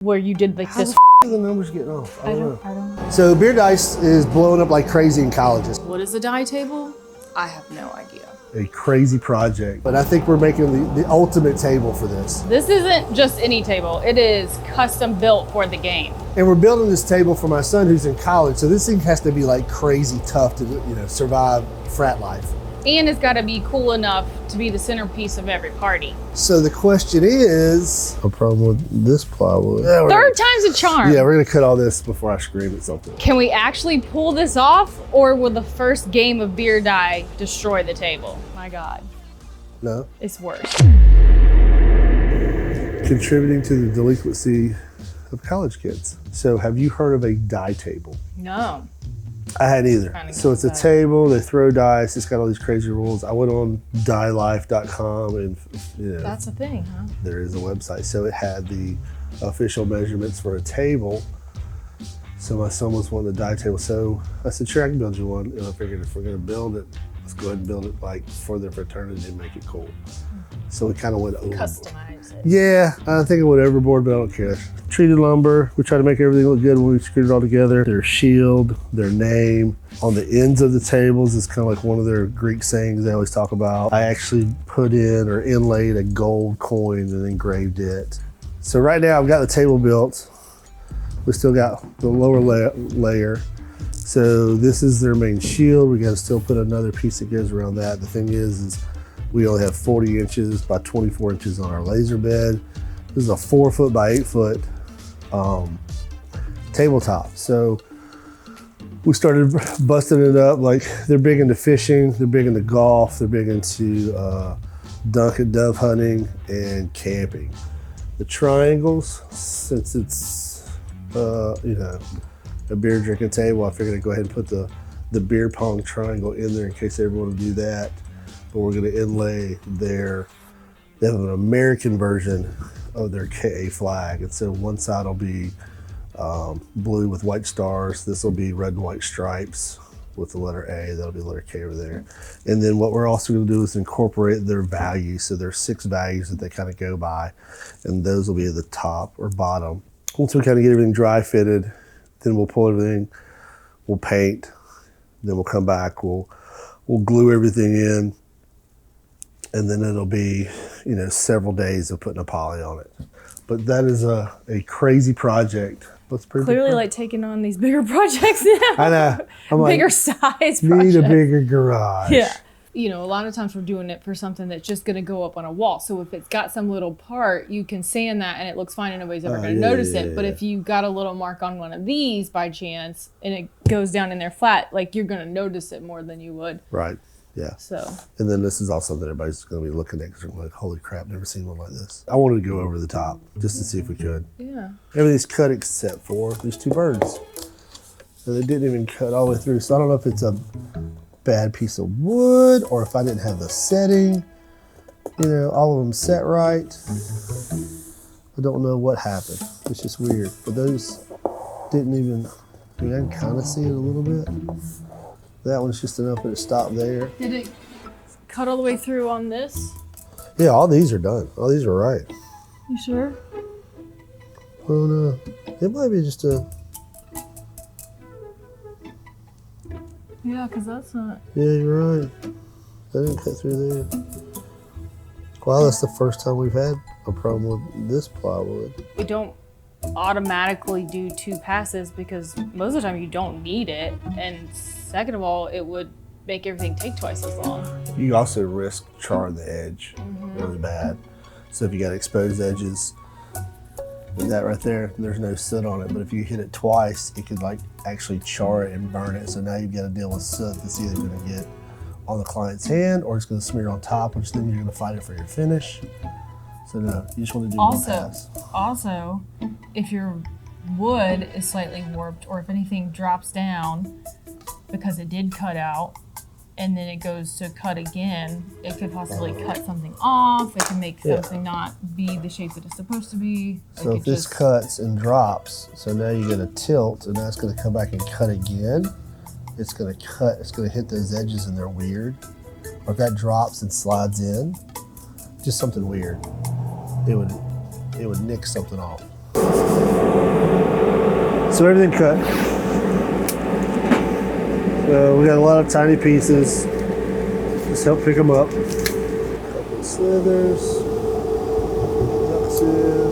where you did like this. How the numbers getting off? I don't know. So beer dice is blowing up like crazy in colleges. What is a die table? I have no idea. A crazy project, but I think we're making the ultimate table for this. This isn't just any table. It is custom built for the game. And we're building this table for my son who's in college, so this thing has to be like crazy tough to survive frat life. And it's got to be cool enough to be the centerpiece of every party. So the question is, a problem with this plywood? Yeah, Third time's a charm. Yeah, we're gonna cut all this before I scream at something. Can we actually pull this off, or will the first game of beer die destroy the table? My God. No. It's worse. Contributing to the delinquency of college kids. So have you heard of a die table? No. I hadn't either. So it's a table, they throw dice, it's got all these crazy rules. I went on dielife.com and That's a thing, huh? There is a website. So it had the official measurements for a table. So my son was wanting a die table. So I said, sure, I can build you one. And I figured if we're gonna build it, let's go ahead and build it like for the fraternity and make it cool. So we kind of went overboard. Customize it. Yeah, I think I went overboard, but I don't care. Treated lumber, we try to make everything look good when we screwed it all together. Their shield, their name. On the ends of the tables is kind of like one of their Greek sayings they always talk about. I actually put in or inlaid a gold coin and engraved it. So right now I've got the table built. We still got the lower layer. So this is their main shield. We got to still put another piece that goes around that. The thing is we only have 40 inches by 24 inches on our laser bed. This is a 4 foot by 8 foot tabletop. So we started busting it up. Like they're big into fishing, they're big into golf, they're big into duck and dove hunting and camping. The triangles, since it's a beer drinking table, I figured I'd go ahead and put the beer pong triangle in there in case they ever want to do that. But we're going to inlay they have an American version of their KA flag. And so one side will be blue with white stars. This will be red and white stripes with the letter A. That'll be the letter K over there. And then what we're also going to do is incorporate their values. So there's 6 values that they kind of go by, and those will be at the top or bottom. Once we kind of get everything dry fitted, then we'll pull everything, we'll paint, then we'll come back, we'll glue everything in, and then it'll be, several days of putting a poly on it. But that is a crazy project. That's pretty Clearly like taking on these bigger projects now. I know. I'm bigger like, size projects. Need a bigger garage. Yeah. A lot of times we're doing it for something that's just going to go up on a wall. So if it's got some little part, you can sand that and it looks fine and nobody's ever going to notice it. But if you got a little mark on one of these by chance and it goes down in there flat, like you're going to notice it more than you would. Right. Yeah. So. And then this is also that everybody's going to be looking at because they're like, holy crap, never seen one like this. I wanted to go over the top just to see if we could. Yeah. Everything's cut except for these 2 birds. So they didn't even cut all the way through. So I don't know if it's a bad piece of wood or if I didn't have the setting. All of them set right. I don't know what happened. It's just weird. But those didn't even, I can kind of see it a little bit. That one's just enough that it stopped there. Did it cut all the way through on this? Yeah, all these are done. All these are right. You sure? Oh no, it might be just a. Yeah, because that's not. Yeah, you're right. That didn't cut through there. Wow, that's the first time we've had a problem with this plywood. We don't automatically do 2 passes because most of the time you don't need it, and second of all, it would make everything take twice as long. You also risk charring the edge really bad. So if you got exposed edges, that right there's no soot on it. But if you hit it twice, it could like actually char it and burn it. So now you've got to deal with soot that's either going to get on the client's hand or it's going to smear on top, which then you're going to fight it for your finish. So no, you just want to do one pass. Also, if your wood is slightly warped or if anything drops down because it did cut out and then it goes to cut again, it could possibly cut something off. It can make something not be the shape that it's supposed to be. So if this cuts and drops, so now you get a tilt and now it's going to come back and cut again. It's going to cut, it's going to hit those edges and they're weird. Or if that drops and slides in, just something weird. It would nick something off. So everything cut. So we got a lot of tiny pieces. Just help pick them up. Couple of slithers. That's it.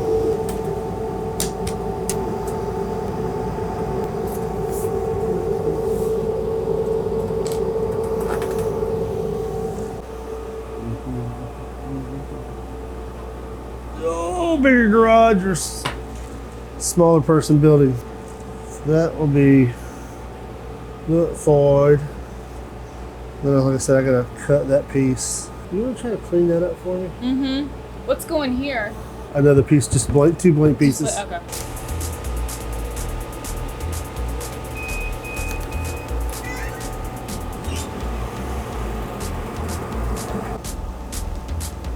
Oh, bigger garage or smaller person building. That will be look forward. Then, like I said, I gotta cut that piece. You want to try to clean that up for me? Mm-hmm. What's going here? Another piece, just blank, 2 blank pieces. Okay.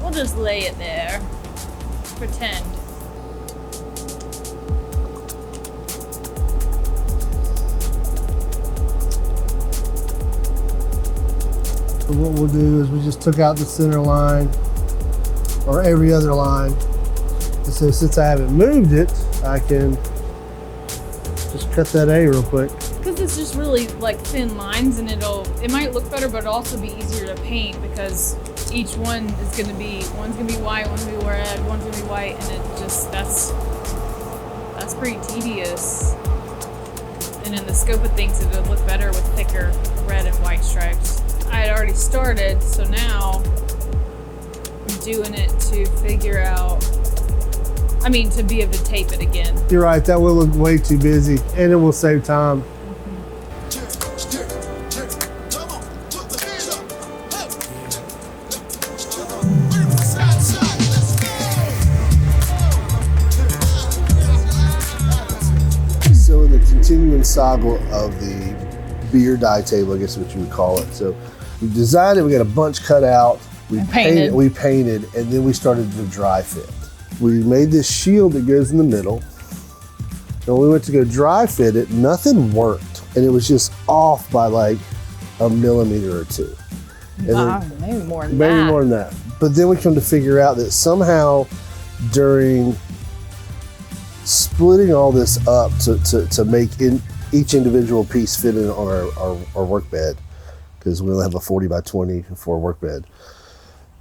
We'll just lay it there. Pretend. So what we'll do is we just took out the center line or every other line. And so since I haven't moved it, I can just cut that A real quick. Because it's just really like thin lines, and it might look better, but it'll also be easier to paint because each one is gonna be, one's gonna be white, one's gonna be red, one's gonna be white, and it just, that's pretty tedious. And in the scope of things, it would look better with thicker red and white stripes. I had already started, so now I'm doing it to figure out, to be able to tape it again. You're right, that will look way too busy and it will save time. So in the continuing saga of the beer dye table, I guess what you would call it. So we designed it, we got a bunch cut out, we painted, and then we started the dry fit. We made this shield that goes in the middle. And when we went to go dry fit it, nothing worked. And it was just off by like a millimeter or two. Wow, maybe more than maybe more than that. But then we come to figure out that somehow during splitting all this up to make each individual piece fit in on our work bed, because we only have a 40 by 20 for a work bed,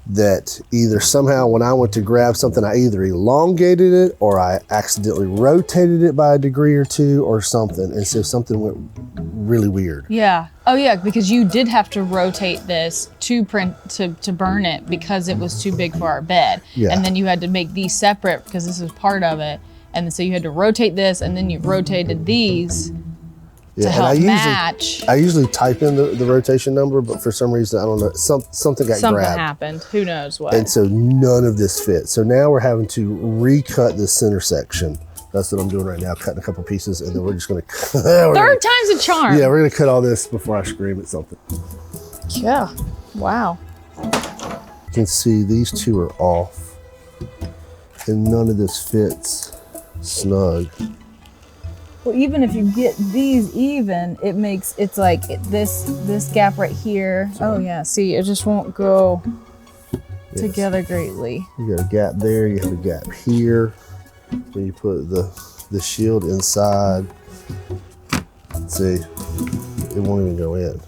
that either somehow when I went to grab something, I either elongated it or I accidentally rotated it by a degree or two or something. And so something went really weird. Yeah. Oh yeah, because you did have to rotate this to burn it because it was too big for our bed. Yeah. And then you had to make these separate because this was part of it. And so you had to rotate this, and then you rotated these to help match. I usually type in the rotation number, but for some reason, I don't know, something got grabbed. Something happened, who knows what. And so none of this fits. So now we're having to recut this center section. That's what I'm doing right now, cutting a couple pieces, and then we're just gonna Third time's a charm. Yeah, we're gonna cut all this before I scream at something. Yeah, wow. You can see these two are off, and none of this fits snug. Well, even if you get these even, it's like this gap right here. Sorry. Oh yeah, see, it just won't go together greatly. You got a gap there, you have a gap here. When you put the shield inside, see, it won't even go in.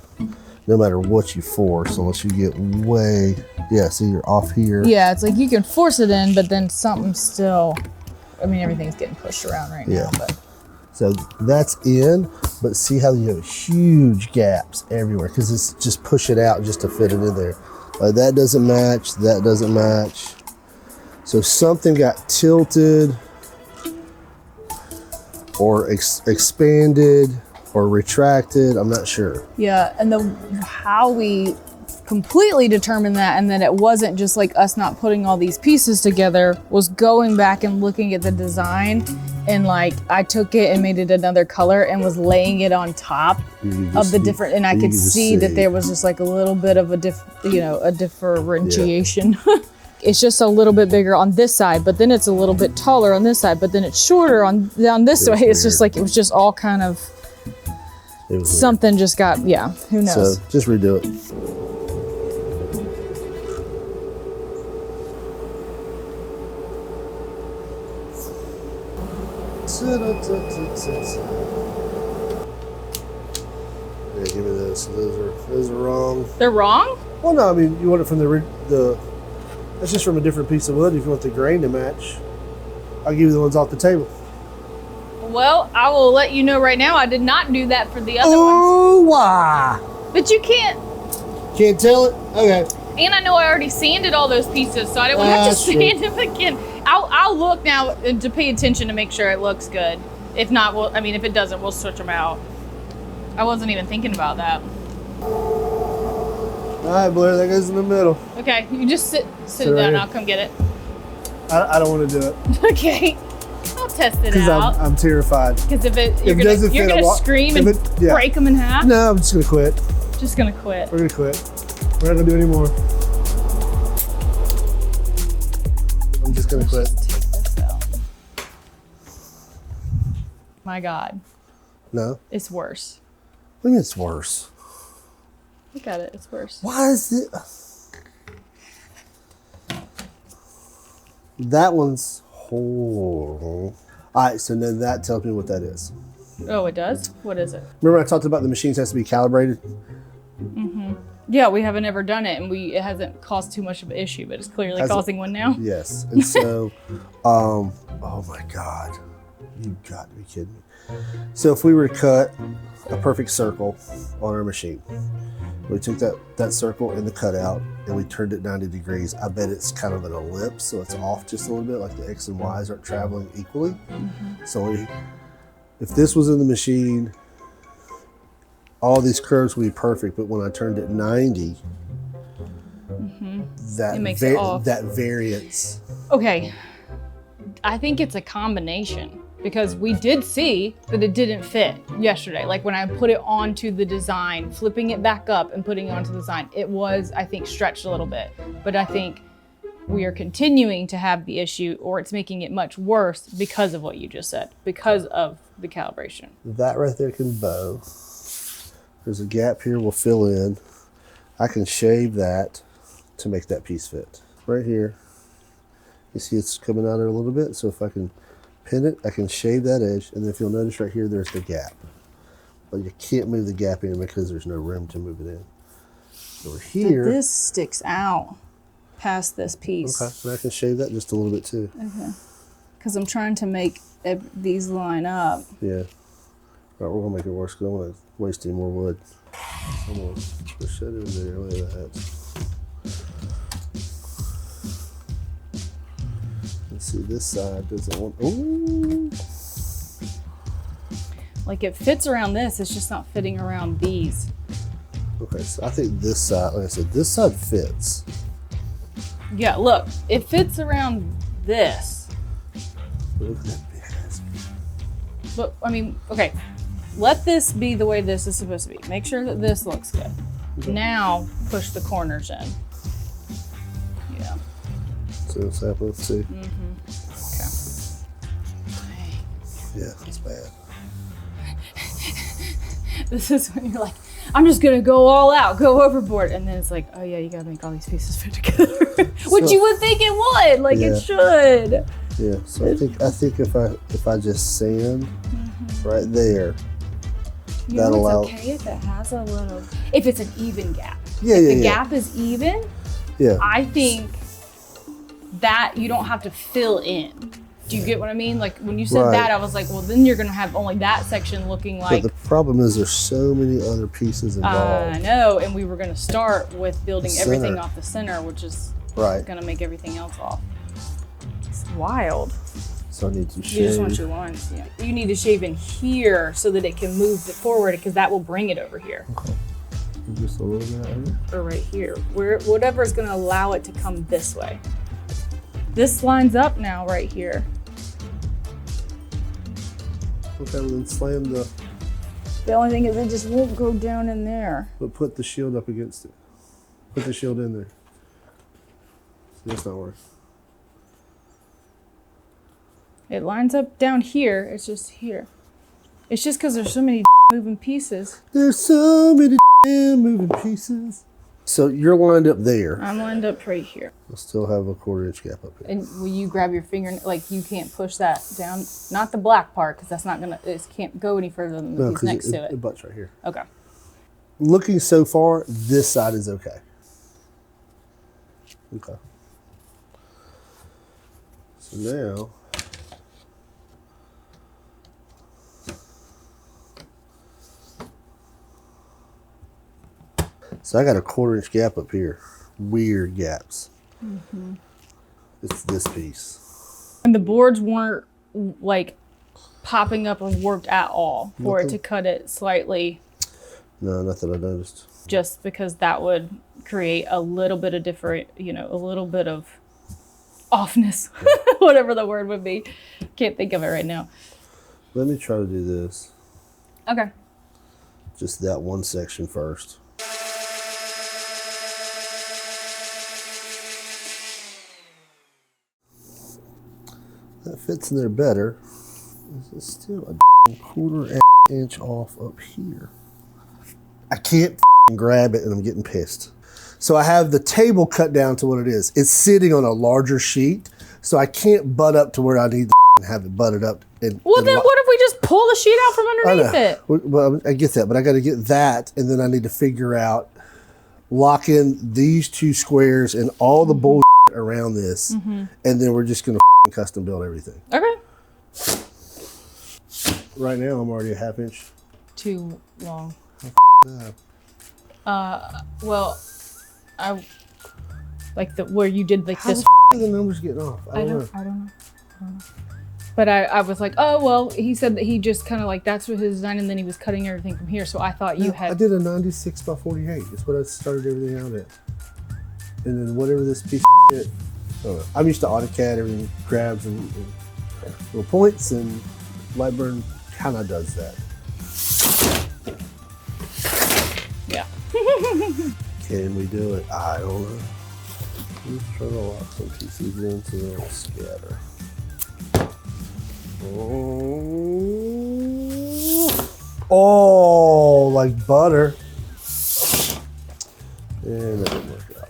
No matter what you force, unless you get way, yeah, see, you're off here. Yeah, it's like you can force it in, but then something's still, everything's getting pushed around right now. But. So that's in, but see how you have huge gaps everywhere because it's just push it out just to fit it in there. That doesn't match, that doesn't match. So something got tilted or expanded or retracted, I'm not sure. Yeah, and how we completely determined that, and that it wasn't just like us not putting all these pieces together, was going back and looking at the design, and like I took it and made it another color and was laying it on top of the different, and I could see that there was just like a little bit of a differentiation. Yeah. It's just a little bit bigger on this side, but then it's a little bit taller on this side, but then it's shorter on this way. It's just like, it was just all kind of, something weird. Just got, yeah, who knows? So just redo it. So Yeah, give me this. Those are wrong. They're wrong? Well, no, I mean, you want it from the that's just from a different piece of wood. If you want the grain to match, I'll give you the ones off the table. Well, I will let you know right now, I did not do that for the other ones. Oh, why? But you can't. Can't tell it? Okay. And I know I already sanded all those pieces, so I didn't have to sand them again. I'll look now to pay attention to make sure it looks good. If not, if it doesn't, we'll switch them out. I wasn't even thinking about that. All right, Blair, that goes in the middle. Okay, you just sit it right down. here. I'll come get it. I don't want to do it. Okay, I'll test it Because out. I'm terrified. Because if it you're doesn't gonna fit, scream and break them in half. No, I'm just gonna quit. Just gonna quit. We're gonna quit. We're not gonna do any more. I'm just gonna quit. Just take this out. My God, No. it's worse. What do you mean it's worse? Look at it, it's worse. Why is it? That one's horrible. All right, so then that tells me what that is. Oh, it does? What is it? Remember I talked about the machines has to be calibrated? Yeah, we haven't ever done it, and it hasn't caused too much of an issue, but it's clearly causing one now. Yes. And so, oh my God, you got to be kidding me. So if we were to cut a perfect circle on our machine, we took that circle in the cutout and we turned it 90 degrees. I bet it's kind of an ellipse, so it's off just a little bit, like the X and Y's aren't traveling equally. So if this was in the machine, all these curves would be perfect, but when I turned it 90, It makes it off. that variance. Okay, I think it's a combination because we did see that it didn't fit yesterday. Like when I put it onto the design, flipping it back up and putting it onto the design, it was, I think, stretched a little bit. But I think we are continuing to have the issue, or it's making it much worse because of what you just said, because of the calibration. That right there can bow. There's a gap here we'll fill in. I can shave that to make that piece fit. Right here, you see it's coming out there a little bit, so if I can pin it, I can shave that edge, and then if you'll notice right here, there's the gap. But you can't move the gap in because there's no room to move it in. Over here. But this sticks out past this piece. Okay, and I can shave that just a little bit too. Okay. Because I'm trying to make these line up. Yeah. All right, we're gonna make it worse because I don't want to waste any more wood. I'm gonna push that in there. Look at that. Let's see, this side doesn't want. Ooh. Like it fits around this, it's just not fitting around these. Okay, so I think this side, like I said, this side fits. Yeah, look, it fits around this. But look at that big ass. But I mean, okay, let this be the way this is supposed to be. Make sure that this looks good. Okay. Now push the corners in. Yeah. See what's happening? See? Okay. Yeah, it's bad. This is when you're like, I'm just gonna go all out, go overboard, and then it's like, oh yeah, you gotta make all these pieces fit together, which you would think it would, like Yeah. it should. Yeah, so I think if I just sand right there, You that'll know allow. it's okay if it has a little, if it's an even gap. Yeah, if yeah, the yeah. gap is even, Yeah. I think that you don't have to fill in. Do you get what I mean? Like when you said Right. that, I was like, well, then you're gonna have only that section looking But like. the problem is there's so many other pieces I involved. know, and we were gonna start with building The everything center. off the center, which is Right. gonna make everything else off. It's wild. So I need to You just want shave. your lines, yeah. You need to shave in here so that it can move it forward, because that will bring it over here Just a little bit right here. or right here, whatever is going to allow it to come this way. This lines up now right here. Okay, well then slam the. The only thing is it just won't go down in there. But put the shield up against it. Put the shield in there. See, that's not working. It lines up down here. It's just here. It's just because there's so many moving pieces. There's so many damn moving pieces. So you're lined up there. I'm lined up right here. We'll still have a 1/4 inch gap up here. And will you grab your finger, like you can't push that down? Not the black part, because that's not gonna, it can't go any further than the piece next to it. It butts right here. Okay. Looking so far, this side is okay. Okay. So now, so I got a 1/4 inch gap up here. Weird gaps. Mm-hmm. It's this piece. And the boards weren't like popping up or warped at all for it to cut it slightly. No, nothing I noticed. Just because that would create a little bit of different, you know, a little bit of offness, whatever the word would be. Can't think of it right now. Let me try to do this. Okay. Just that one section first. That fits in there better. This is still a 1/4 inch off up here. I can't grab it and I'm getting pissed. So I have the table cut down to what it is. It's sitting on a larger sheet, so I can't butt up to where I need to have it butted up. Well, then what if we just pull the sheet out from underneath it? Well, I get that, but I got to get that, and then I need to figure out, lock in these 2 squares and all the bullshit around this, and then we're just going to custom build everything. Okay. Right now, I'm already a 1/2 inch. Too long. No. Well, I like the where you did like How this. the the numbers getting off? I don't know. But I was like, oh well, he said that he just kind of like that's what his design, and then he was cutting everything from here. So I thought you had. I did a 96 by 48. That's what I started everything out at. And then whatever this piece of shit. I don't know. I'm used to AutoCAD, everything grabs and little points, and Lightburn kind of does that. Yeah. Can we do it? I don't know. Let's try to lock some pieces in so they don't scatter. Oh, like butter. And that didn't work out.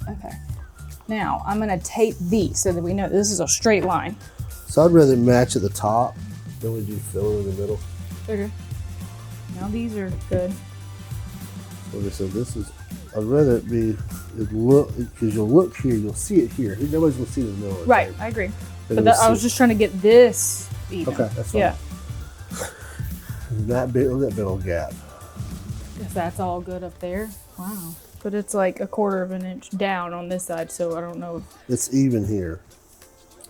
Okay. Now I'm gonna tape these so that we know this is a straight line. So I'd rather match at the top than we do filler in the middle. Okay. Now these are good. Okay, so this is, I'd rather it be, because you'll look here, you'll see it here. Nobody's gonna see it in the middle. Right, I agree. But I was just trying to get this even. Okay, that's fine. Yeah. That big, look at that big old gap. If that's all good up there. Wow. But it's like a 1/4 inch down on this side, so I don't know. It's even here.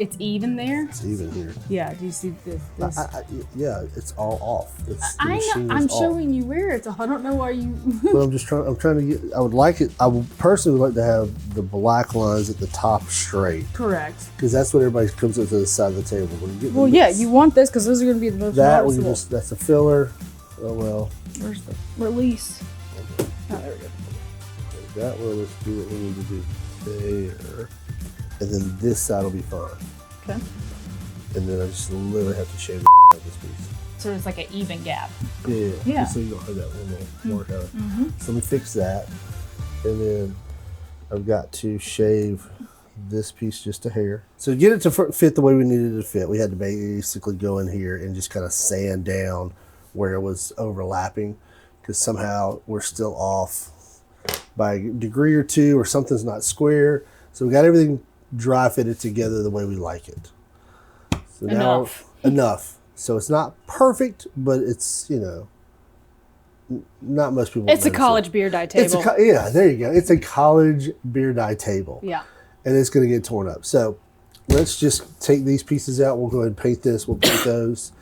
It's even there? It's even here. Yeah, do you see this? Yeah, it's all off. I know, I'm showing you where it's off. I don't know why you... But I'm trying to get, I would like it, I would personally like to have the black lines at the top straight. Correct. Because that's what everybody comes up to the side of the table. When you get well, yeah, you want this because those are going to be the most noticeable. That's a filler. Oh, well. Where's the release? Okay. Oh, there we go. That way, let's do what we need to do there. And then this side will be fine. Okay. And then I just literally have to shave out this piece. So it's like an even gap. Yeah. Yeah. Just so you don't have that one little mark out. So let me fix that. And then I've got to shave this piece just a hair. So to get it to fit the way we needed it to fit, we had to basically go in here and just kind of sand down where it was overlapping, because somehow we're still off by a degree or two, or something's not square. So we got everything dry fitted together the way we like it. So enough. So it's not perfect, but it's, you know, not most people. It's a college beer dye table. Yeah, there you go. It's a college beer dye table. Yeah. And it's going to get torn up. So let's just take these pieces out. We'll go ahead and paint this. We'll paint those.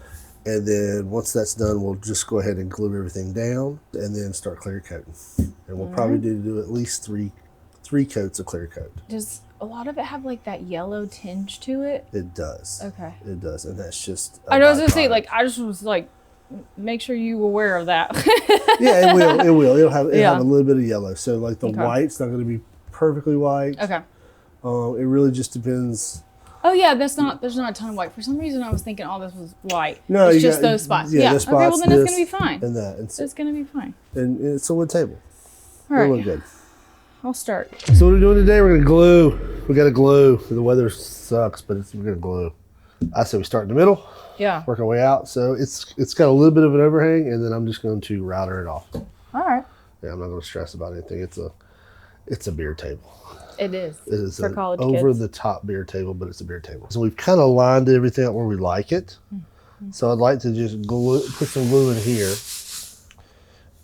And then once that's done, we'll just go ahead and glue everything down and then start clear coating. And we'll probably do at least three coats of clear coat. Does a lot of it have like that yellow tinge to it? It does. Okay. It does. And that's just I was going to say, like, I just was like, make sure you aware of that. Yeah, it will. It will. It'll have a little bit of yellow. So like the white's not going to be perfectly white. Okay. It really just depends Oh yeah, there's not a ton of white. For some reason I was thinking all this was white. No, it's you just got, those spots. Yeah, Yeah. those spots, okay, well then it's this, gonna be fine. And that. It's gonna be fine. And it's a wood table. All It'll right. look good. I'll start. So what are we doing today? We're gonna glue. We gotta glue. The weather sucks, but we're gonna glue. I say we start in the middle. Yeah. Work our way out. So it's got a little bit of an overhang, and then I'm just going to router it off. All right. Yeah, I'm not gonna stress about anything. It's a beer table. It is. It is for an college over kids. the top beer table, but it's a beer table. So we've kind of lined everything up where we like it. So I'd like to just put some glue in here,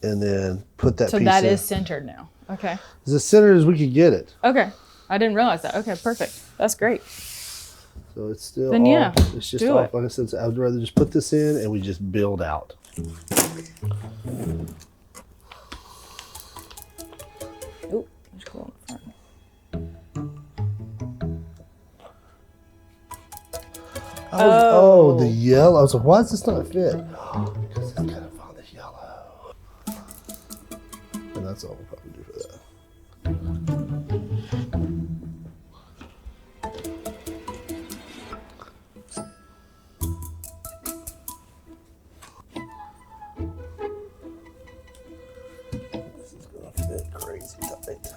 and then put that So piece that in. is centered now. Okay. As centered as we could get it. Okay. I didn't realize that. Okay, perfect. That's great. So it's still Then off. yeah, It's just do off. it. Like I said, so I would rather just put this in and we just build out. Ooh, there's glue on the front. Oh, the yellow. I was like, why does this not fit? Because it's kind of on the yellow. And that's all we'll probably do for that. This is going to fit crazy tight.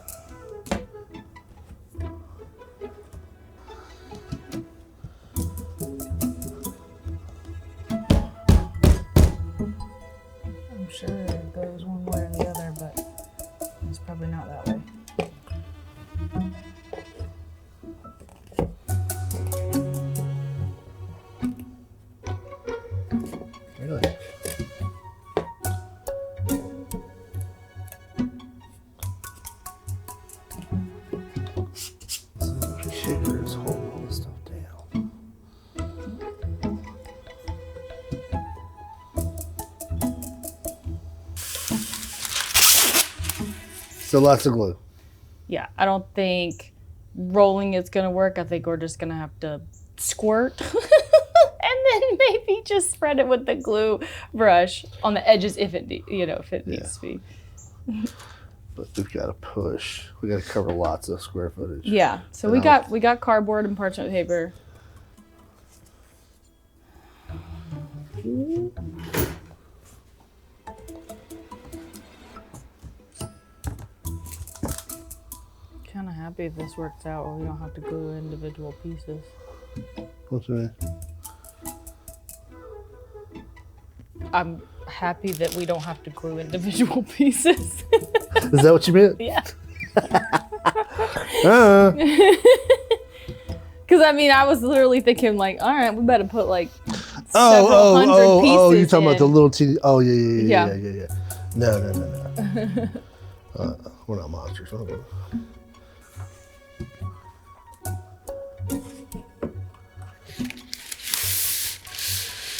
I'm sure it goes one way or the other, but it's probably not that way. Really? Shaker is holding all this stuff down. So lots of glue. Yeah, I don't think rolling is gonna work. I think we're just gonna have to squirt and then maybe just spread it with the glue brush on the edges if it needs to be. But we've got to push. We got to cover lots of square footage. Yeah. So we got cardboard and parchment paper. Kind of happy if this works out, or we don't have to glue individual pieces. What's that? I'm happy that we don't have to glue individual pieces. Is that what you meant? Yeah. Because I mean, I was literally thinking like, all right, we better put like several hundred pieces. You're talking about the little teeny. Oh, Yeah. yeah. No. We're not monsters.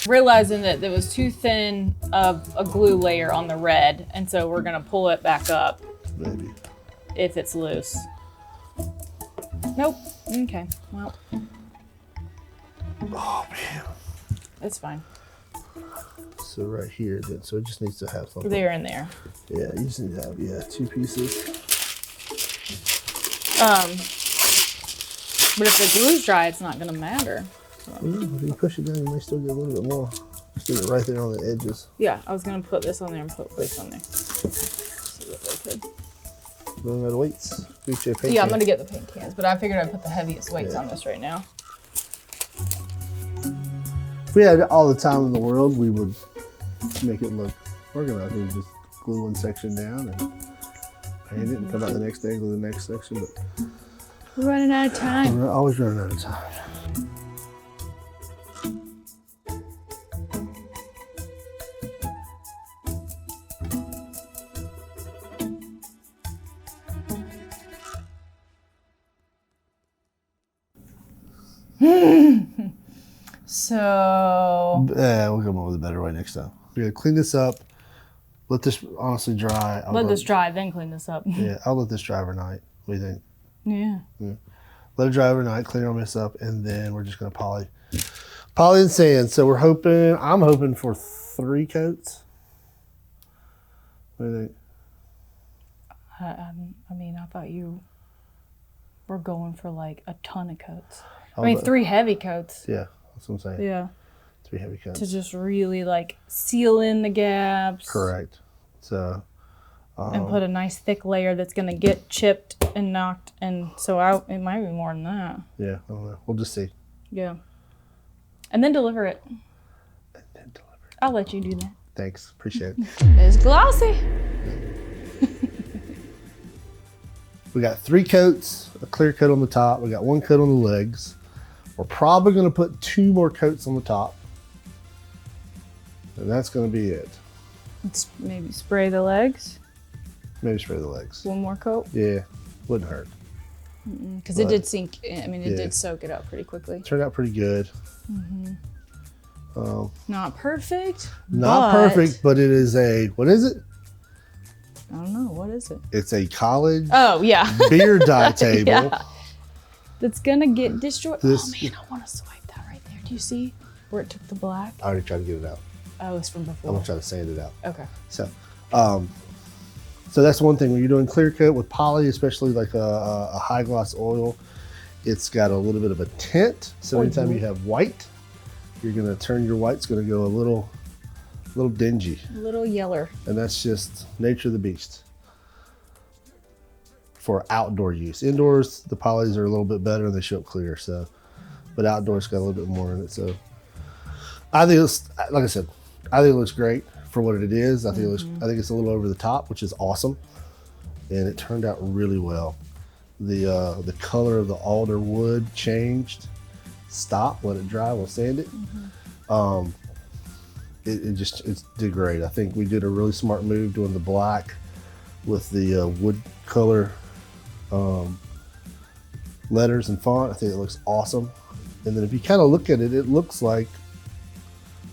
Realizing that there was too thin of a glue layer on the red, and so we're gonna pull it back up. Maybe. If it's loose. Nope. Okay. Well. Oh man. It's fine. So right here, then. So it just needs to have something. There and there. Yeah, you just need to have two pieces. But if the glue's dry, it's not gonna matter. So. If you push it down, you may still get a little bit more. Just do it right there on the edges. Yeah, I was gonna put this on there and put this on there. See what I could. Running out of weights. Reach your paint Yeah, I'm can. gonna get the paint cans, but I figured I'd put the heaviest weights on this right now. If we had all the time in the world, we would make it look organized. We would just glue one section down and paint it and come out the next day, glue the next section. But We're running out of time. we're always running out of time. So We'll come up with a better way next time. We're gonna clean this up. Let this honestly dry. let this dry, then clean this up. Yeah, I'll let this dry overnight. What do you think? Yeah. Let it dry overnight, clean all this up, and then we're just gonna poly and sand. So I'm hoping for 3 coats. What do you think? I mean, I thought you were going for like a ton of coats. I mean, 3 heavy coats. Yeah, that's what I'm saying. Yeah. 3 heavy coats. To just really like seal in the gaps. Correct. So. And put a nice thick layer that's going to get chipped and knocked. And so it might be more than that. Yeah, I don't know. We'll just see. Yeah. And then deliver it. I'll let you do that. Thanks. Appreciate it. It's glossy. We got 3 coats, a clear coat on the top. We got 1 coat on the legs. We're probably going to put 2 more coats on the top. And that's going to be it. Let's maybe spray the legs. Maybe spray the legs. 1 more coat. Yeah, wouldn't hurt. Because it did sink. I mean, it did soak it up pretty quickly. Turned out pretty good. Not perfect. Not perfect, but it is a, what is it? I don't know. What is it? It's a college beer die table. Yeah. That's going to get destroyed. Oh, man, I want to swipe that right there. Do you see where it took the black? I already tried to get it out. Oh, it's from before. I'm going to try to sand it out. Okay. So, so that's one thing when you're doing clear coat with poly, especially like a high gloss oil, it's got a little bit of a tint. So anytime you have white, you're gonna turn your white's gonna go a little dingy. A little yeller. And that's just nature of the beast for outdoor use. Indoors, the polys are a little bit better and they show up clear. So, but outdoors got a little bit more in it. So I think it's, like I said, I think it looks great for what it is. I think I think it's a little over the top, which is awesome, and it turned out really well. The color of the alder wood changed. Stop, let it dry, we'll sand it. It did great. I think we did a really smart move doing the black with the wood color letters and font. I think it looks awesome. And then if you kind of look at it, it looks like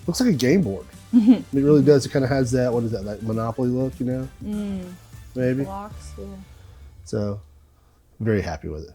a game board. It really does. It kind of has that, what is that, like Monopoly look, you know? Maybe. Blocks, yeah. So, very happy with it.